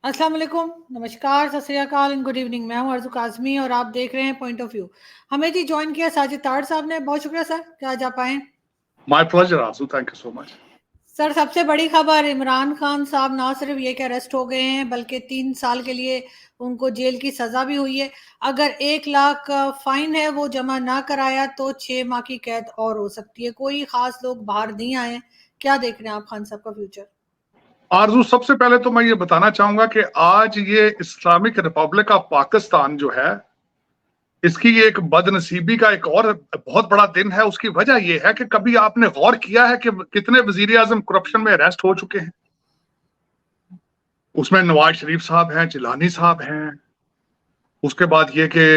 अस्सलाम वालेकुम, नमस्कार, सत श्री अकाल एंड गुड इवनिंग। मैं हूं अर्ज़ू काज़मी और आप देख रहे हैं पॉइंट ऑफ व्यू। हमें जी जॉइन किया साजिद ताड़ साहब ने, बहुत शुक्रिया सर कि आज आप आए। My pleasure, Asu. Thank you so much. Sir, सबसे बड़ी खबर, इमरान खान साहब ना सिर्फ ये कि अरेस्ट हो गए हैं बल्कि 3 साल के लिए उनको जेल की सजा भी हुई है। अगर 1 लाख फाइन है वो जमा ना कराया तो 6 माह की कैद और हो सकती है। कोई खास लोग बाहर नहीं आए। क्या देख रहे हैं आप खान साहब का फ्यूचर? आरजू, सबसे पहले तो मैं ये बताना चाहूंगा कि आज ये इस्लामिक रिपब्लिक ऑफ पाकिस्तान जो है, इसकी एक बदनसीबी का एक और बहुत बड़ा दिन है। उसकी वजह यह है कि कभी आपने गौर किया है कि कितने वजीर आजम करप्शन में अरेस्ट हो चुके हैं? उसमें नवाज शरीफ साहब हैं, जिलानी साहब हैं, उसके बाद ये कि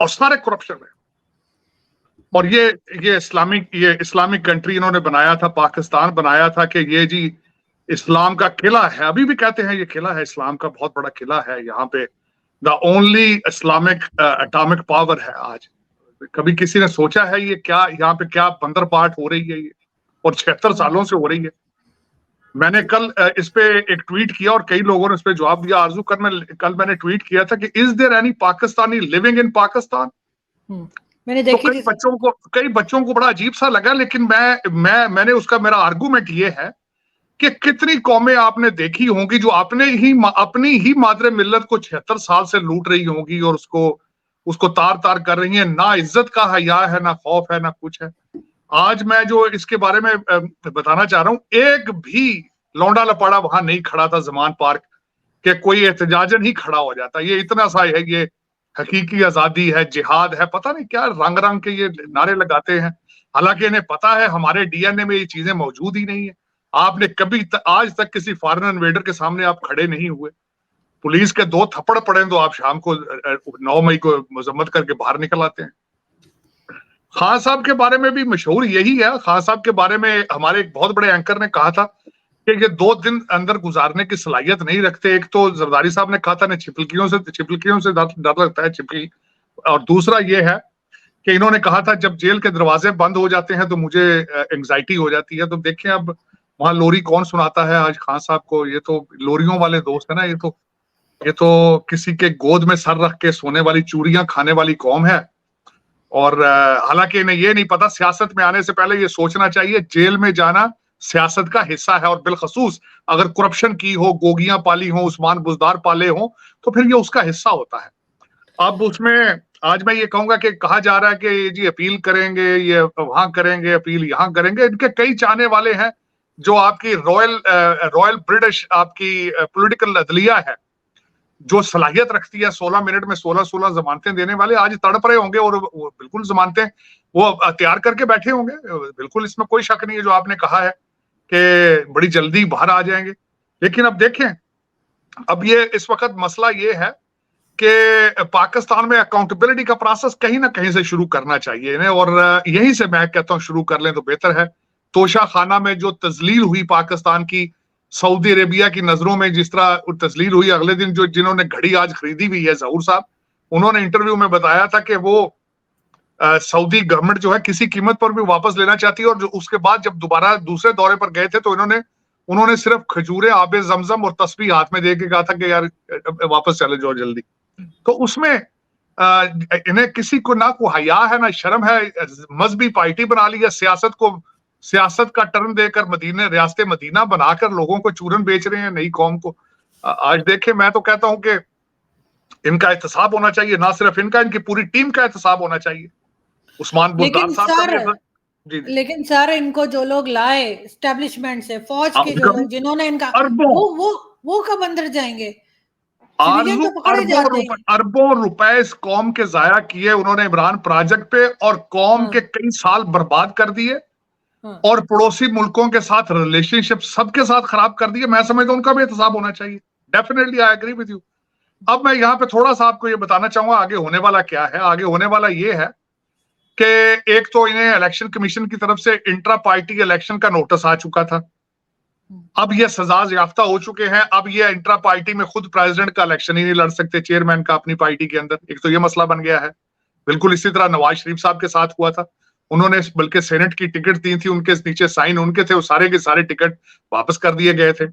और सारे करप्शन में। और ये इस्लामिक कंट्री इन्होंने बनाया था, पाकिस्तान बनाया था कि ये जी इस्लाम का किला है। अभी भी कहते हैं ये किला है, इस्लाम का बहुत बड़ा किला है। यहाँ पे the only Islamic atomic power है आज। कभी किसी ने सोचा है ये क्या, यहाँ पे क्या बंदरबाट हो रही है ये, और 76 सालों से हो रही है। मैंने कल इस पे एक ट्वीट किया और कई लोगों ने इस पे जवाब दिया। आरजू, कल मैंने ट्वीट किया था कि is there any Pakistani living in Pakistan? मैंने तो देखी थी। कई बच्चों को बड़ा अजीब सा लगा, लेकिन मैंने उसका मेरा आर्गुमेंट ये है कि कितनी कौमें आपने देखी होंगी जो अपनी ही मादरे मिल्लत को 76 साल से लूट रही होंगी और उसको तार तार कर रही हैं। ना इज्जत का हया है, ना खौफ है, ना कुछ है। आज मैं जो इसके बारे में बताना चाह रहा हूं, एक भी लौंडा लपाड़ा वहां नहीं खड़ा था जमान पार्क के कोई एहतजाजन ही खड़ा हो जाता। ये इतना सा है, ये हकीकी आजादी है, जिहाद है, पता नहीं क्या रंग रंग के ये नारे लगाते हैं। हालांकि इन्हें पता है हमारे डीएनए में ये चीजें मौजूद ही नहीं है। आपने कभी आज तक किसी फॉरेन इन्वेडर के सामने आप खड़े नहीं हुए। पुलिस के 2 थप्पड़ पड़े तो आप शाम को 9 मई को मजम्मत करके बाहर निकल आते हैं। खान साहब के बारे में भी मशहूर यही है। खान साहब के बारे में हमारे एक बहुत बड़े एंकर ने कहा था कि ये 2 दिन अंदर गुजारने की सलाहियत नहीं रखते। एक तो जरदारी साहब ने कहा था ना, छिपकलियों से डर लगता है छिपकली। और दूसरा ये है कि इन्होंने कहा था जब जेल के दरवाजे बंद हो जाते हैं तो मुझे एंग्जाइटी हो जाती है। तो देखें अब वहां लोरी कौन सुनाता है आज खान साहब को? ये तो लोरियों वाले दोस्त है ना। ये तो किसी के गोद में सर रख के सोने वाली, चूड़ियां खाने वाली कौम है। और हालांकि इन्हें ये नहीं पता, सियासत में आने से पहले ये सोचना चाहिए जेल में जाना सियासत का हिस्सा है। और बिलखसूस अगर करप्शन की हो, गोगियां पाली हो, उस्मान बुजदार पाले हो, तो फिर ये उसका हिस्सा होता है। अब उसमें आज मैं ये कहूंगा कि कहा जा रहा है कि जी अपील करेंगे, ये वहां करेंगे अपील, यहां करेंगे। इनके कई चाहने वाले हैं जो आपकी रॉयल ब्रिटिश आपकी पॉलिटिकल अदलिया है, जो सलाहियत रखती है 16 मिनट में 16 जमानतें देने वाले, आज तड़प रहे होंगे और वो बिल्कुल जमानतें वो तैयार करके बैठे होंगे। बिल्कुल इसमें कोई शक नहीं है जो आपने कहा है कि बड़ी जल्दी बाहर आ जाएंगे। लेकिन अब देखें, अब ये इस वक्त मसला ये है कि पाकिस्तान में अकाउंटेबिलिटी का प्रोसेस कहीं ना कहीं से शुरू करना चाहिए इन्हें। और यहीं से मैं कहता हूं शुरू कर लें तो बेहतर है। तोशा खाना में जो तजलील हुई पाकिस्तान की, सऊदी अरेबिया की नजरों में जिस तरह तजलील हुई, अगले दिन जिन्होंने घड़ी आज खरीदी हुई है जहूर साहब, उन्होंने इंटरव्यू में बताया था कि वो सऊदी गवर्नमेंट जो है किसी कीमत पर भी वापस लेना चाहती है। और उसके बाद जब दोबारा दूसरे दौरे पर गए थे तो उन्होंने सिर्फ खजूरे, आबे जमजम और तस्बीह हाथ में दे के कहा था कि यार वापस चले जाओ जल्दी। तो उसमें इन्हें किसी को ना को हया है ना शर्म है। मजहबी पार्टी बना लिया, सियासत का टर्न देकर रियासत मदीना बनाकर लोगों को चूरन बेच रहे हैं नई कौम को। आज देखें, मैं तो कहता हूं कि इनका एहतसाब होना चाहिए, ना सिर्फ इनका, इनकी पूरी टीम का एहतसाब होना चाहिए। उस्मान बुज़दार साहब का भी। लेकिन सर, इनको जो लोग लाए एस्टेब्लिशमेंट से, फौज के जो लोग जिन्होंने इनका, अरबों वो कब अंदर जाएंगे? सिविलियन आरजू तो पकड़े जाते हैं। अरबों रुपए इस कौम के जाया किए उन्होंने इमरान प्रोजेक्ट पे, और कौम के कई साल बर्बाद कर दिए, और पड़ोसी मुल्कों के साथ रिलेशनशिप सबके साथ खराब कर दिए। मैं समझता हूं उनका भी एहतसाब होना चाहिए। Definitely I agree with you. अब मैं यहाँ पे थोड़ा सा आपको ये बताना चाहूंगा आगे होने वाला क्या है। आगे होने वाला ये है कि एक तो इन्हें इलेक्शन कमीशन की तरफ से इंट्रा पार्टी इलेक्शन का नोटिस आ चुका था। अब ये सजा याफ्ता हो चुके हैं। अब ये इंट्रा पार्टी में खुद प्रेसिडेंट का इलेक्शन ही नहीं लड़ सकते, चेयरमैन का अपनी पार्टी के अंदर। एक तो ये मसला बन गया है। बिल्कुल इसी तरह नवाज शरीफ साहब के साथ हुआ था। उन्होंने बल्कि सेनेट की टिकट दी थी, उनके नीचे साइन उनके थे, वो सारे के सारे टिकट वापस कर दिए गए थे।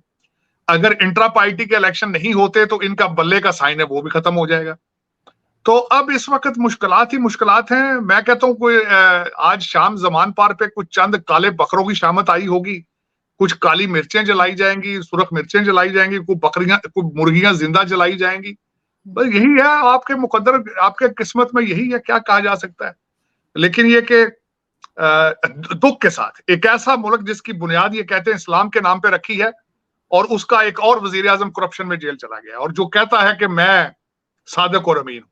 अगर इंट्रा पार्टी के इलेक्शन नहीं होते तो इनका बल्ले का साइन है वो भी खत्म हो जाएगा। तो अब इस वक्त मुश्किलात ही मुश्किलात हैं। मैं कहता हूँ कोई आज शाम जमान पार पे कुछ चंद काले बकरों की शामत आई होगी, कुछ काली मिर्चें जलाई जाएंगी, सुरख मिर्चें जलाई जाएंगी, कुछ बकरियां कुछ मुर्गियां जिंदा जलाई जाएंगी। बस यही है आपके मुकद्दर, आपके किस्मत में यही है, क्या कहा जा सकता है। लेकिन ये कि दुख के साथ एक ऐसा मुल्क जिसकी बुनियाद ये कहते हैं इस्लाम के नाम पे रखी है, और उसका एक और वजीर आजम करप्शन में जेल चला गया, और जो कहता है कि मैं सादिक और अमीन।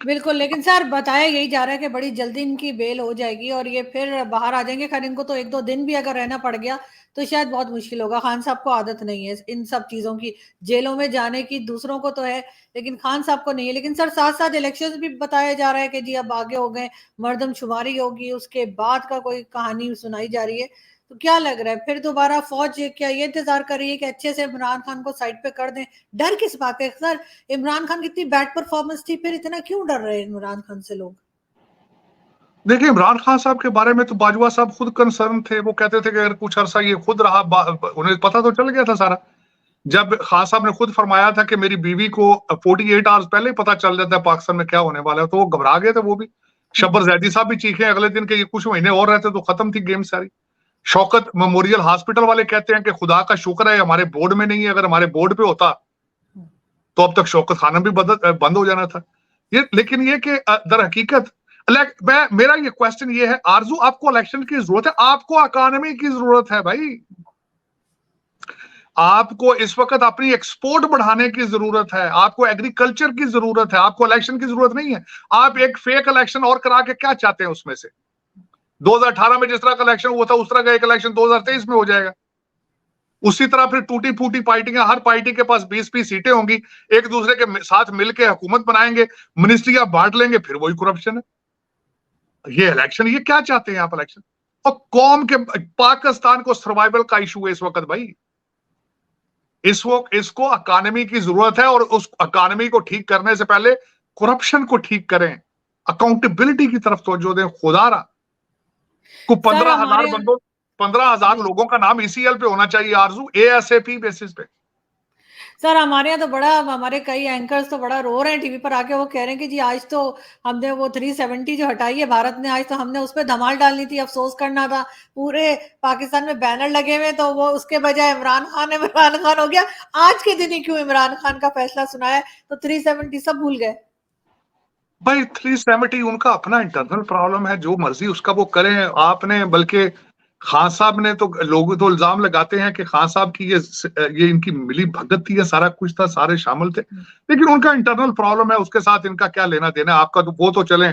बिल्कुल, लेकिन सर बताया यही जा रहा है कि बड़ी जल्दी इनकी बेल हो जाएगी और ये फिर बाहर आ जाएंगे। खैर इनको तो 1-2 दिन भी अगर रहना पड़ गया तो शायद बहुत मुश्किल होगा। खान साहब को आदत नहीं है इन सब चीज़ों की, जेलों में जाने की, दूसरों को तो है, लेकिन खान साहब को नहीं है। लेकिन सर साथ-साथ इलेक्शंस भी बताया जा रहा है कि जी अब आगे हो गए, मर्दमशुमारी होगी, उसके बाद का कोई कहानी सुनाई जा रही है। तो क्या लग रहा है फिर दोबारा फौज क्या ये इंतज़ार कर रही है कि अच्छे से इमरान खान को साइड पे कर दें? डर किस बात का है सर? इमरान खान की इतनी बैड परफॉर्मेंस थी, फिर इतना क्यों डर रहे हैं इमरान खान से लोग? देखिए, इमरान खान साहब के बारे में तो बाजवा साहब खुद कंसर्न थे। वो कहते थे कि अगर कुछ अरसा ये खुद रहा, उन्हें पता तो चल गया था सारा। जब खान साहब ने खुद फरमाया था कि मेरी बीवी को 48 आवर्स पहले ही पता चल जाता है पाकिस्तान में क्या होने वाला है, तो वो घबरा गए थे। वो भी शब्बर जैदी साहब भी चीखे अगले दिन के ये कुछ महीने और रहते तो खत्म थी गेम सारी। शौकत मेमोरियल हॉस्पिटल वाले कहते हैं कि खुदा का शुक्र है हमारे बोर्ड में नहीं है, अगर हमारे बोर्ड पे होता तो अब तक शौकत खाना भी बंद हो जाना था। ये लेकिन ये कि दर हकीकत मेरा ये क्वेश्चन ये है, आरजू आपको इलेक्शन की जरूरत है, आपको इकोनॉमी की जरूरत है भाई। आपको इस वक्त अपनी एक्सपोर्ट बढ़ाने की जरूरत है, आपको एग्रीकल्चर की जरूरत है, आपको इलेक्शन की जरूरत नहीं है। आप एक फेक इलेक्शन और करा के क्या चाहते हैं उसमें से? 2018 में जिस तरह का इलेक्शन हुआ था उस तरह का एक इलेक्शन 2023 में हो जाएगा। उसी तरह फिर टूटी फूटी पार्टियां, हर पार्टी के पास 20-20 सीटें होंगी, एक दूसरे के साथ मिलकर हुकूमत बनाएंगे, मिनिस्ट्रियां बांट लेंगे, फिर वही करप्शन है। ये इलेक्शन, ये क्या चाहते हैं आप इलेक्शन? और कौम के पाकिस्तान को सर्वाइवल का इशू है इस वक्त भाई। इस वक्त इसको इकोनॉमी की जरूरत है, और उस इकोनॉमी को ठीक करने से पहले करप्शन को ठीक करें, अकाउंटेबिलिटी की तरफ तवज्जो दें। खुदारा को सर 15,000 हमारे यहाँ बंदों 15,000 लोगों का नाम ईसीएल पे होना चाहिए आरजू, एएसएपी बेसिस पे। सर हमारे यहाँ तो बड़ा, हमारे कई एंकर्स तो बड़ा रो रहे हैं टीवी पर आके। वो कह रहे हैं कि जी आज तो हमने वो 370 जो हटाई है भारत ने, आज तो हमने उस पर धमाल डालनी थी, अफसोस करना था। पूरे पाकिस्तान में बैनर लगे हुए तो वो उसके बजाय इमरान खान हो गया। आज के दिन ही क्यों इमरान खान का फैसला सुनाया, तो 370 सब भूल गए। भाई 370 उनका अपना इंटरनल प्रॉब्लम है, जो मर्जी उसका वो करें। आपने बल्कि खान साहब ने तो, लोग तो इल्जाम लगाते हैं कि खान साहब की ये इनकी मिली भगत थी, सारा कुछ था, सारे शामिल थे, लेकिन उनका इंटरनल प्रॉब्लम है, उसके साथ इनका क्या लेना देना। आपका तो वो तो चले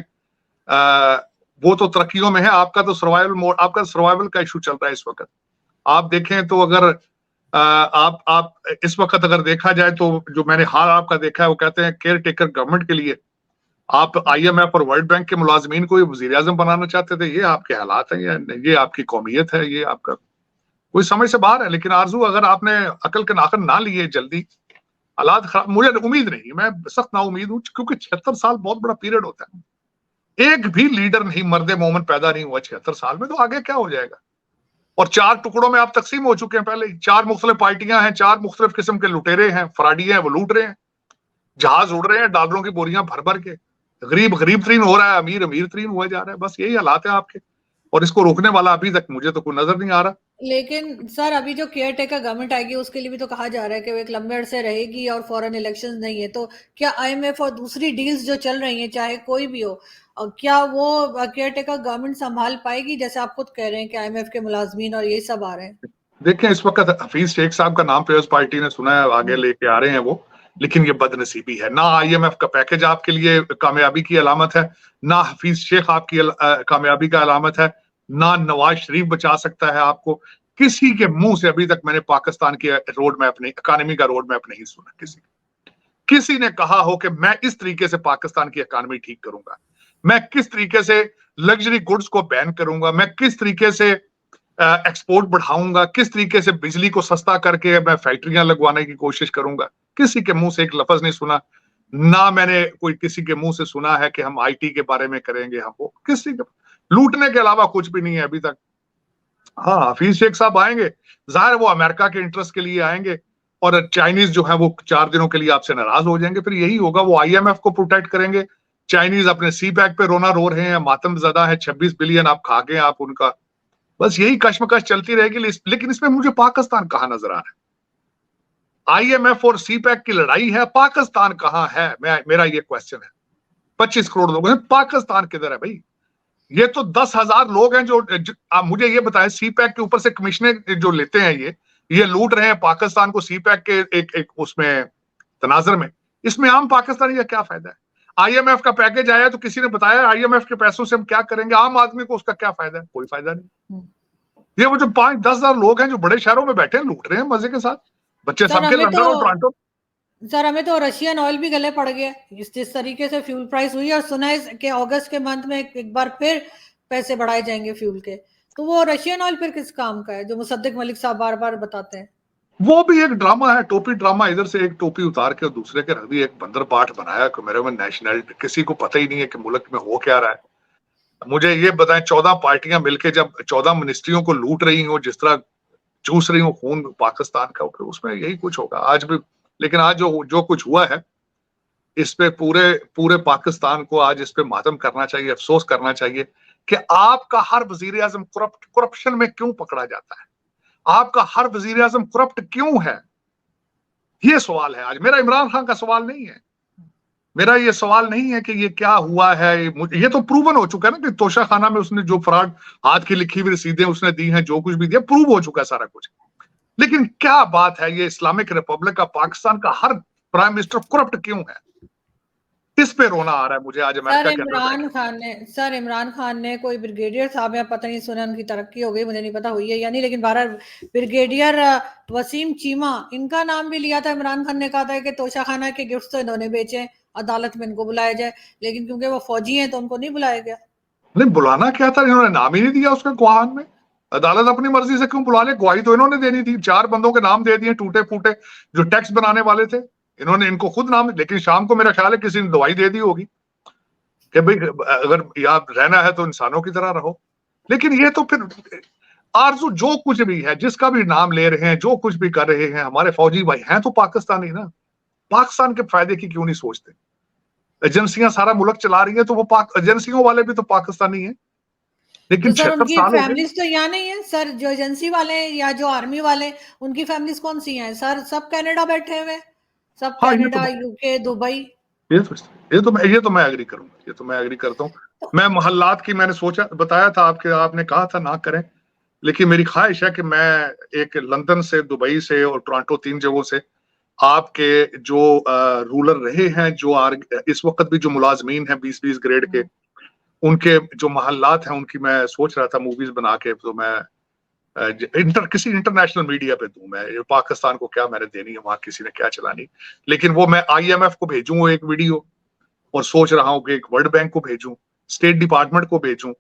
वो तो तरक्कियों में है, आपका तो सर्वाइवल मोड, आपका सर्वाइवल का इशू चल रहा है इस वक्त। आप देखें तो अगर आप इस वक्त अगर देखा जाए तो जो मैंने हाल आपका देखा है, वो कहते हैं केयर टेकर गवर्नमेंट के लिए आप आईएमएफ और वर्ल्ड बैंक के मुलाजमीन को वजीर आजम बनाना चाहते थे। ये आपके हालात हैं, ये आपकी कौमियत है, ये आपका कोई समझ से बाहर है। लेकिन आरजू अगर आपने अकल के नाखन ना लिए जल्दी, हालात खराब। मुझे उम्मीद नहीं, मैं सख्त ना उम्मीद हूँ, क्योंकि 76 साल बहुत बड़ा पीरियड होता है। एक भी लीडर नहीं, मर्दे मोमन पैदा नहीं हुआ 76 साल में, तो आगे क्या हो जाएगा? और 4 टुकड़ों में आप तकसीम हो चुके हैं पहले ही। 4 मुख्तलिफ पार्टियां हैं, 4 मुख्तलिफ किस्म के लुटेरे हैं, फराडी हैं, वो लूट रहे हैं, जहाज उड़ रहे हैं डॉलरों की बोरियां भर भर के। गरीब गरीब तरीन हो रहा है, अमीर अमीर तरीन हुआ जा रहा है। बस यही हालात है आपके, और इसको रोकने वाला अभी तक मुझे तो कोई नजर नहीं आ रहा। लेकिन सर अभी जो केयर टेकर गवर्नमेंट आएगी उसके लिए भी तो कहा जा रहा है कि वो एक लंबे अरसे रहेगी और फॉरेन इलेक्शंस नहीं है। तो क्या आईएमएफ और दूसरी डील्स जो चल रही हैं, चाहे कोई भी हो, क्या वो केयर टेकर गवर्नमेंट संभाल पाएगी? जैसे आप खुद कह रहे हैं कि आईएमएफ के मुलाजमीन और यही सब आ रहे हैं। देखें, इस वक्त हफीज शेख साहब का नाम पीपल्स पार्टी ने सुना है, आगे लेके आ रहे हैं वो, लेकिन ये बदनसीबी है। ना आईएमएफ का पैकेज आपके लिए कामयाबी की अलामत है, ना हफीज शेख आपकी कामयाबी का अलामत है, ना नवाज शरीफ बचा सकता है आपको। किसी के मुंह से अभी तक मैंने पाकिस्तान के रोड मैप नहीं, इकानमी का रोड मैप नहीं सुना। किसी ने कहा हो कि मैं इस तरीके से पाकिस्तान की इकानमी ठीक करूंगा, मैं किस तरीके से लग्जरी गुड्स को बैन करूंगा, मैं किस तरीके से एक्सपोर्ट बढ़ाऊंगा, किस तरीके से बिजली को सस्ता करके मैं फैक्ट्रियां लगवाने की कोशिश करूंगा, किसी के मुंह से एक लफ्ज नहीं सुना। ना मैंने कोई किसी के मुंह से सुना है कि हम आईटी के बारे में करेंगे, हम वो किसी के लूटने के अलावा कुछ भी नहीं है अभी तक। हाँ, हफीज शेख साहब आएंगे, जाहिर वो अमेरिका के इंटरेस्ट के लिए आएंगे, और चाइनीज जो है वो 4 दिनों के लिए आपसे नाराज हो जाएंगे। फिर यही होगा, वो आईएमएफ को प्रोटेक्ट करेंगे, चाइनीज अपने सी पैक पे रोना रो रहे हैं, मातम ज़दा है, 26 बिलियन आप खा गए आप उनका। बस यही कश्मकश चलती रहेगी। लेकिन इसमें मुझे पाकिस्तान कहाँ नजर आ रहा है? आईएमएफ और सी पैक की लड़ाई है, पाकिस्तान कहाँ है? मेरा ये क्वेश्चन है। 25 करोड़ लोग हैं, पाकिस्तान किधर है भाई? ये तो 10,000 लोग हैं जो आप मुझे ये बताएं, सी पैक के ऊपर से कमिश्नर जो लेते हैं, ये लूट रहे हैं पाकिस्तान को सी पैक के एक उसमें तनाजर में। इसमें आम पाकिस्तानी का क्या फायदा है? आईएमएफ का पैकेज आया तो किसी ने बताया आईएमएफ के पैसों से हम क्या करेंगे? आम आदमी को उसका क्या फायदा है? कोई फायदा नहीं। ये वो जो 5-10,000 लोग हैं जो बड़े शहरों में बैठे हैं, लूट रहे हैं मजे के साथ, बच्चे सबके लंदन और टोरंटो। सर हमें तो रशियन ऑयल भी गले पड़ गया जिस तरीके से फ्यूल प्राइस हुई, और सुना है कि अगस्त के मंथ में एक बार फिर पैसे बढ़ाए जाएंगे फ्यूल के। तो वो रशियन ऑयल फिर किस काम का है जो मुसद्दिक मलिक साहब बार बार बताते हैं? वो भी एक ड्रामा है, टोपी ड्रामा। इधर से एक टोपी उतार के दूसरे के रख दी, एक बंदर पाठ बनाया कि मेरे में नेशनलिटी, किसी को पता ही नहीं है कि मुल्क में हो क्या रहा है। मुझे ये बताएं, 14 पार्टियां मिलके जब 14 मिनिस्ट्रियों को लूट रही हो, जिस तरह चूस रही हो खून पाकिस्तान का, उसमें यही कुछ होगा आज भी। लेकिन आज जो कुछ हुआ है, इस पे पूरे पूरे पाकिस्तान को आज इस पे मातम करना चाहिए, अफसोस करना चाहिए कि आपका हर वजीर आजम करप्शन में क्यों पकड़ा जाता है? आपका हर वजीर आजम करप्ट क्यों है? ये सवाल है आज। मेरा इमरान खान का सवाल नहीं है, मेरा ये सवाल नहीं है कि ये क्या हुआ है। ये तो प्रूवन हो चुका है ना कि तोशा खाना में उसने जो फ्रॉड, हाथ की लिखी हुई रसीदें उसने दी हैं, जो कुछ भी दिया, प्रूव हो चुका है सारा कुछ। लेकिन क्या बात है, ये इस्लामिक रिपब्लिक का पाकिस्तान का हर प्राइम मिनिस्टर करप्ट क्यों है? इस पे रोना आ रहा है मुझे आज अमेरिका के अंदर। सर इमरान खान ने कोई ब्रिगेडियर साहब या पता नहीं, सुना उनकी तरक्की हो गई, मुझे नहीं पता हुई है या नहीं, लेकिन 12 ब्रिगेडियर वसीम चीमा, इनका नाम भी लिया था। इमरान खान ने कहा था कि तोशा खाना के गिफ्ट तो इन्होंने बेचे, अदालत में इनको बुलाया जाए, लेकिन क्योंकि वो फौजी हैं तो उनको नहीं बुलाया गया। नहीं, बुलाना क्या था? इन्होंने नाम ही नहीं दिया उसके गवाह में। अदालत अपनी मर्जी से क्यों बुला ले? गवाही तो इन्होंने देनी थी। 4 बंदों के नाम दे दिए, टूटे फूटे, जो टैक्स बनाने वाले थे, इन्होंने इनको खुद नाम। लेकिन शाम को मेरा ख्याल है किसी ने दवाई दे दी होगी कि भाई अगर यहाँ रहना है तो इंसानों की तरह रहो। लेकिन ये तो फिर आरजू जो कुछ भी है, जिसका भी नाम ले रहे हैं, जो कुछ भी कर रहे हैं, हमारे फौजी भाई हैं तो पाकिस्तानी ना। पाकिस्तान के फायदे की क्यों नहीं सोचते? एजेंसियां सारा मुल्क चला रही है तो वो एजेंसियों वाले भी तो पाकिस्तानी है। लेकिन तो सर 76 उनकी साल हो गए। फैमिलीज तो यहाँ नहीं है सर, जो एजेंसी वाले या जो आर्मी वाले, उनकी फैमिलीज कौन सी हैं सर? सब कनाडा बैठे हुए, सब हाँ, कनाडा, यूके, दुबई। ये तो मैं एग्री करूंगा, ये तो मैं एग्री करता हूँ। मैं मोहल्लात की मैंने सोचा, बताया था आपने कहा था ना करें, लेकिन मेरी ख्वाहिश है कि मैं एक लंदन से, दुबई से और टोरंटो, 3 जगहों से आपके जो रूलर रहे हैं, जो इस वक्त भी जो मुलाजमीन हैं 20-20 ग्रेड के, उनके जो मोहल्लात हैं, उनकी मैं सोच रहा था मूवीज बना के तो मैं किसी इंटरनेशनल मीडिया पे दूं। मैं पाकिस्तान को क्या मैंने देनी है, वहां किसी ने क्या चलानी। लेकिन वो मैं आईएमएफ को भेजूं एक वीडियो, और सोच रहा हूं कि एक वर्ल्ड बैंक को भेजूं, स्टेट डिपार्टमेंट को भेजूं,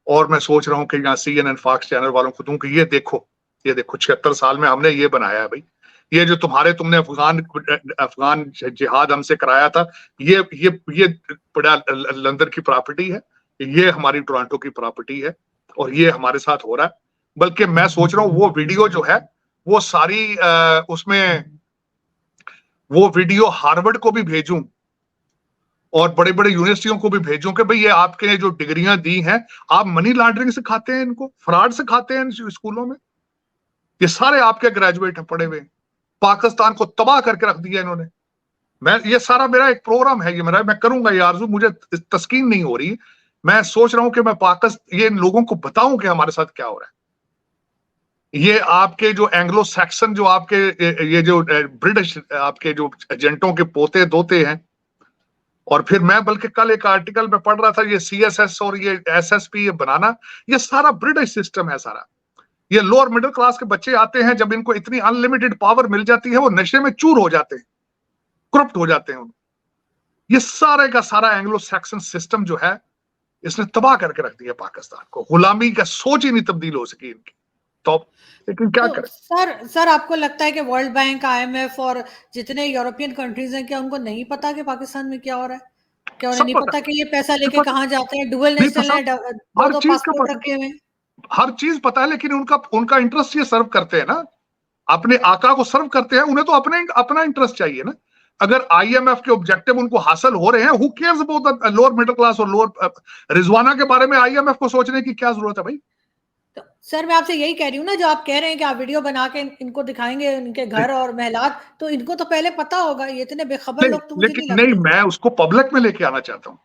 और मैं सोच रहा हूं कि यहाँ CNN फॉक्स चैनल वालों को दूं कि ये देखो 76 साल में हमने ये बनाया है भाई। ये जो तुमने अफगान जिहाद हमसे कराया था, ये बड़ा लंदन की प्रॉपर्टी है, ये हमारी टोरंटो की प्रॉपर्टी है, और ये हमारे साथ हो रहा है। बल्कि मैं सोच रहा हूँ वो वीडियो जो है वो सारी उसमें वो वीडियो हार्वर्ड को भी भेजूं और बड़े बड़े यूनिवर्सिटियों को भी भेजूं कि भाई ये आपके जो डिग्रियां दी हैं, आप मनी लॉन्ड्रिंग सिखाते हैं, इनको फ्रॉड सिखाते हैं स्कूलों में। ये सारे आपके ग्रेजुएट हैं, पढ़े हुए। पाकिस्तान को तबाह करके रख दिया इन्होंने। ये सारा मेरा एक प्रोग्राम है, ये मैं करूंगा ये आरजू, मुझे तस्कीन नहीं हो रही। मैं सोच रहा हूं कि मैं ये इन लोगों को बताऊं कि हमारे साथ क्या हो रहा है। ये आपके जो एंग्लो सैक्सन, जो आपके ये जो ब्रिटिश आपके जो एजेंटों के पोते दोते हैं, और फिर मैं बल्कि कल एक आर्टिकल में पढ़ रहा था, ये CSS और ये SSP ये बनाना, ये सारा ब्रिटिश सिस्टम है सारा। ये लोअर मिडिल क्लास के बच्चे आते हैं, जब इनको इतनी अनलिमिटेड पावर मिल जाती है, वो नशे में चूर हो जाते हैं, करप्ट हो जाते हैं। ये सारे का सारा एंग्लो सैक्सन सिस्टम जो है, इसने तबाह करके रख दिया पाकिस्तान को। गुलामी का सोच ही नहीं तब्दील हो सकी इनकी। तो लेकिन क्या करें? सर आपको लगता है कि वर्ल्ड बैंक, IMF और जितने यूरोपियन कंट्रीज हैं, क्या उनको नहीं पता कि पाकिस्तान में क्या हो रहा है? क्या उन्हें नहीं पता कि ये पैसा लेके कहाँ जाते हैं? डुअल नेशनल है, हर दो चीज का पासपोर्ट पता, रखे हुए हैं। हर चीज पता है, लेकिन उनका उनका इंटरेस्ट ये सर्व करते हैं ना, अपने आका को सर्व करते हैं, उन्हें तो अपने अपना इंटरेस्ट चाहिए ना। अगर आईएमएफ के ऑब्जेक्टिव उनको हासिल हो रहे हैं, who cares about the lower middle class और लोअर। रिजवाना के बारे में आईएमएफ को सोचने की क्या जरूरत है भाई? तो सर मैं आपसे यही कह रही हूँ ना, जो आप कह रहे हैं कि आप वीडियो बना के इनको दिखाएंगे इनके घर और महलात, तो इनको तो पहले पता होगा, ये इतने बेखबर नहीं, लोग तो मुझे नहीं लेकिन नहीं, लगते। मैं उसको पब्लिक में लेके आना चाहता हूं।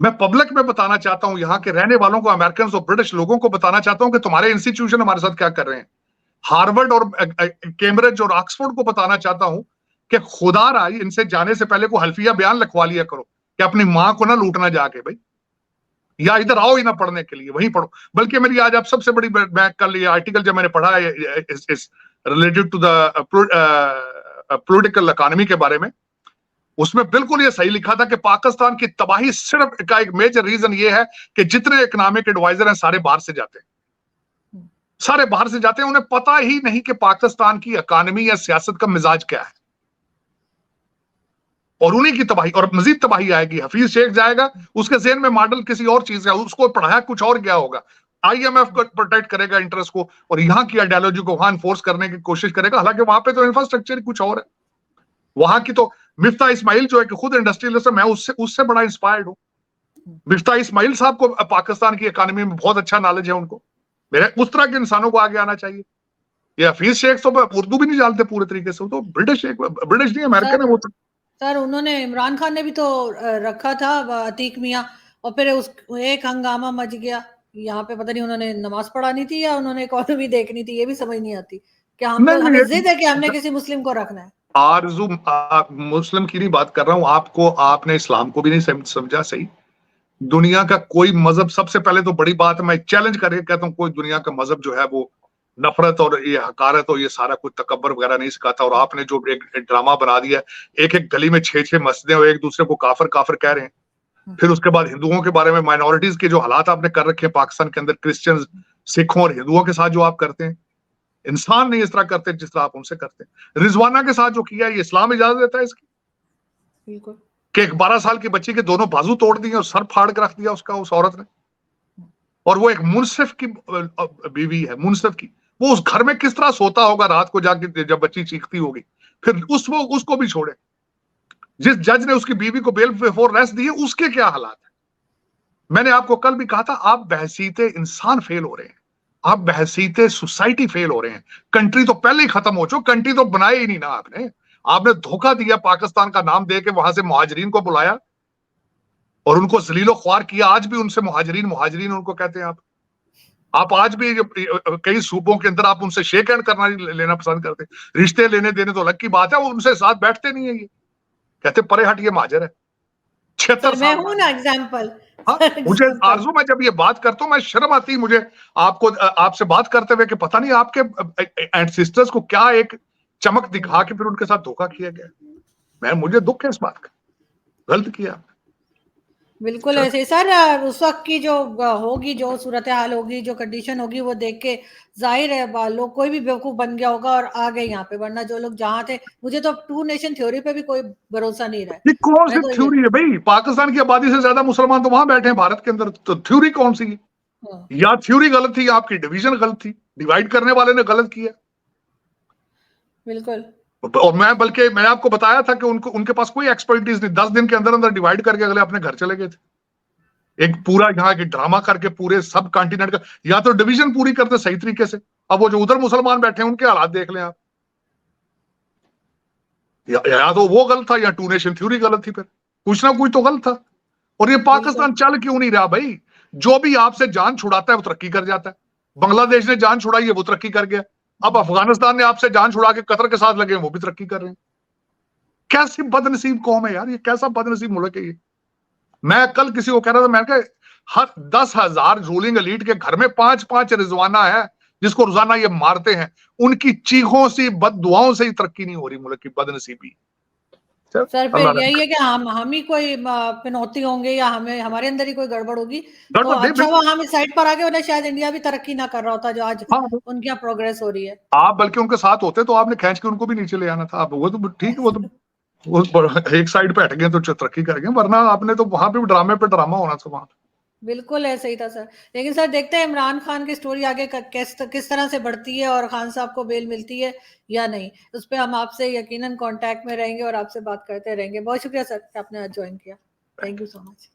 मैं पब्लिक में बताना चाहता हूं, यहाँ के रहने वालों को, अमेरिकन और ब्रिटिश लोगों को बताना चाहता हूं कि तुम्हारे इंस्टीट्यूशन हमारे साथ क्या कर रहे हैं। हार्वर्ड और कैम्ब्रिज और ऑक्सफोर्ड को बताना चाहता हूं कि खुदा राई, इनसे जाने से पहले को हल्फिया बयान लिखवा लिया करो कि अपनी मां को ना लूटना जाके भाई, या इधर आओ ही ना पढ़ने के लिए, वहीं पढ़ो। बल्कि मेरी आज आप सबसे बड़ी, मैं कल ये आर्टिकल जब मैंने पढ़ा है इस related to the political economy के बारे में, उसमें बिल्कुल ये सही लिखा था कि पाकिस्तान की तबाही सिर्फ का एक मेजर रीजन ये है कि जितने इकोनॉमिक एडवाइजर हैं सारे बाहर से जाते हैं, सारे बाहर से जाते हैं। उन्हें पता ही नहीं कि पाकिस्तान की इकोनॉमी या सियासत का मिजाज क्या है, और उन्हीं की तबाही और मजीद तबाही आएगी। हफीज शेख जाएगा, उसके ज़हन में मॉडल किसी और चीज का, उसको पढ़ाया कुछ और क्या होगा। आईएमएफ को प्रोटेक्ट करेगा इंटरेस्ट को, और यहाँ की आइडियोलॉजी को वहां इन्फोर्स करने की कोशिश करेगा। हालांकि वहां पे तो इंफ्रास्ट्रक्चर कुछ और है। वहां की तो मिफ्ता इस्माइल जो है कि खुद इंडस्ट्रियलिस्ट है, मैं उससे उससे बड़ा इंस्पायर्ड हूँ। मिफ्ता इस्माइल साहब को पाकिस्तान की इकोनॉमी में बहुत अच्छा नॉलेज है उनको। मेरे उस तरह के इंसानों को आगे आना चाहिए। ये हफीज शेख तो उर्दू भी नहीं जानते पूरे तरीके से, वो तो ब्रिटिश नहीं अमेरिकन है वो तो। सर उन्होंने, इमरान खान ने भी तो रखा था अतीक मियाँ, और फिर उस एक हंगामा मच गया यहाँ पे। पता नहीं उन्होंने नमाज पढ़ानी थी या उन्होंने इकोनॉमी देखनी थी, ये भी समझ नहीं आती। क्या हम नहीं, हमें जिद है कि हमने किसी मुस्लिम को रखना है? आरजू मुस्लिम की नहीं बात कर रहा हूं, आपको, आपने इस्लाम को भी नहीं समझा सही। दुनिया का कोई मजहब, सबसे पहले तो बड़ी बात मैं चैलेंज करके कहता हूं, कोई दुनिया का मजहब जो है वो नफरत और ये हकारत और ये सारा कुछ तकब्बर वगैरह नहीं सिखाता। और आपने जो एक ड्रामा बना दिया, एक एक गली में 6-6 मस्जिदें और एक दूसरे को काफिर काफिर कह रहे हैं। फिर उसके बाद हिंदुओं के बारे में, माइनॉरिटीज के जो हालात आपने कर रखे हैं पाकिस्तान के अंदर, क्रिश्चियन, सिखों और हिंदुओं के साथ जो आप करते हैं, इंसान नहीं इस तरह करते जिस तरह आप उनसे करते हैं। रिजवाना के साथ जो किया है, ये इस्लाम इजाजत देता है इसकी? बिल्कुल। कि एक 12 साल की बच्ची के दोनों बाजू तोड़ दिए और सर फाड़ के रख दिया उसका, उस औरत ने। और वो एक मुनसिफ की बीवी है, मुनसिफ की। वो उस घर में किस तरह सोता होगा रात को जाके जब बच्ची चीखती होगी। फिर उसको भी छोड़े। जिस जज ने उसकी बीवी को बेल बिफोर अरेस्ट दी है, उसके क्या हालात है। मैंने आपको कल भी कहा था, आप बहसीते इंसान फेल हो रहे हैं, आप बहसीते सोसाइटी फेल हो रहे हैं। कंट्री तो पहले ही खत्म हो चुकी, कंट्री तो बनाई ही नहीं ना आपने। आपने धोखा दिया, पाकिस्तान का नाम दे के वहां से मुहाजिरीन को बुलाया और उनको जलीलो ख्वार किया। आज भी उनसे मुहाजिरीन मुहाजिरीन उनको कहते हैं आप आज भी कई सूबों के अंदर आप उनसे शेक हैंड करना लेना पसंद करते हैं। रिश्ते लेने देने तो अलग की बात है, वो उनसे साथ बैठते नहीं है। ये कहते परे हट, ये महाजर है। 76 मैं साल हूं ना एग्जाम्पल। हाँ, मुझे आरजू, मैं जब ये बात करता हूँ मैं शर्म आती है मुझे आपको, आपसे बात करते हुए कि पता नहीं आपके एंसेस्टर्स को क्या एक चमक दिखा के फिर उनके साथ धोखा किया गया। मुझे दुख है इस बात का, गलत किया। बिल्कुल ऐसे ही सर। उस वक्त की जो होगी, जो सूरत हाल होगी, जो कंडीशन होगी, वो देख के जाहिर है लोग, कोई भी बेवकूफ बन गया होगा और आ गए यहाँ पे। वरना जो लोग जहाँ थे, मुझे तो टू नेशन थ्योरी पे भी कोई भरोसा नहीं रहा है। ये कौन सी मैं तो ये, थ्योरी है भाई? पाकिस्तान की आबादी से ज्यादा मुसलमान तो वहां बैठे हैं भारत के अंदर, तो थ्योरी कौन सी है? हाँ, या थ्योरी गलत थी, आपकी डिवीजन गलत थी, डिवाइड करने वाले ने गलत किया। बिल्कुल। और बल्कि मैं आपको बताया था कि उनके पास कोई एक्सपर्टीज नहीं, 10 दिन के अंदर अंदर डिवाइड करके अगले अपने घर चले गए थे। एक पूरा यहाँ के ड्रामा करके पूरे सब कॉन्टिनेंट का, या तो डिवीजन पूरी करते सही तरीके से। अब वो जो उधर मुसलमान बैठे हैं उनके हालात देख लें आप। या तो वो गलत था या टू नेशन थ्योरी गलत थी, फिर कुछ ना कुछ तो गलत था। और ये पाकिस्तान चल क्यों नहीं रहा भाई? जो भी आपसे जान छुड़ाता है वो तरक्की कर जाता है। बांग्लादेश ने जान छुड़ाई है, वो तरक्की कर गया। अब अफगानिस्तान ने आपसे जान छुड़ा के कतर के साथ लगे, वो भी तरक्की कर रहे हैं। कैसी बदनसीब कौम है यार, ये कैसा बदनसीब मुल्क है ये। मैं कल किसी को कह रहा था, मैंने कहा हर 10,000 रूलिंग एलीट के घर में 5-5 रिजवाना है जिसको रोजाना ये मारते हैं। उनकी चीखों से, बददुआओं से ही तरक्की नहीं हो रही मुल्क की, बदनसीबी। सर फिर यही है कि हम ही कोई पिनौती होंगे, या हमें हमारे अंदर ही कोई गड़बड़ होगी। तो अच्छा हुआ हम इस साइड पर आ गए, वरना शायद इंडिया भी तरक्की ना कर रहा होता जो आज उनकी यहाँ प्रोग्रेस हो रही है। आप बल्कि उनके साथ होते तो आपने खींच के उनको भी नीचे ले आना था। आप वो तो ठीक है, वो एक साइड पे हट गए तो तरक्की कर गए, वरना आपने तो वहां पे भी ड्रामे पे ड्रामा होना था वहां। बिल्कुल ऐसे ही था सर। लेकिन सर देखते हैं इमरान खान की स्टोरी आगे किस तरह से बढ़ती है और खान साहब को बेल मिलती है या नहीं। उस पर हम आपसे यकीनन कांटेक्ट में रहेंगे और आपसे बात करते रहेंगे। बहुत शुक्रिया सर कि आपने आज ज्वाइन किया। Thank you so much.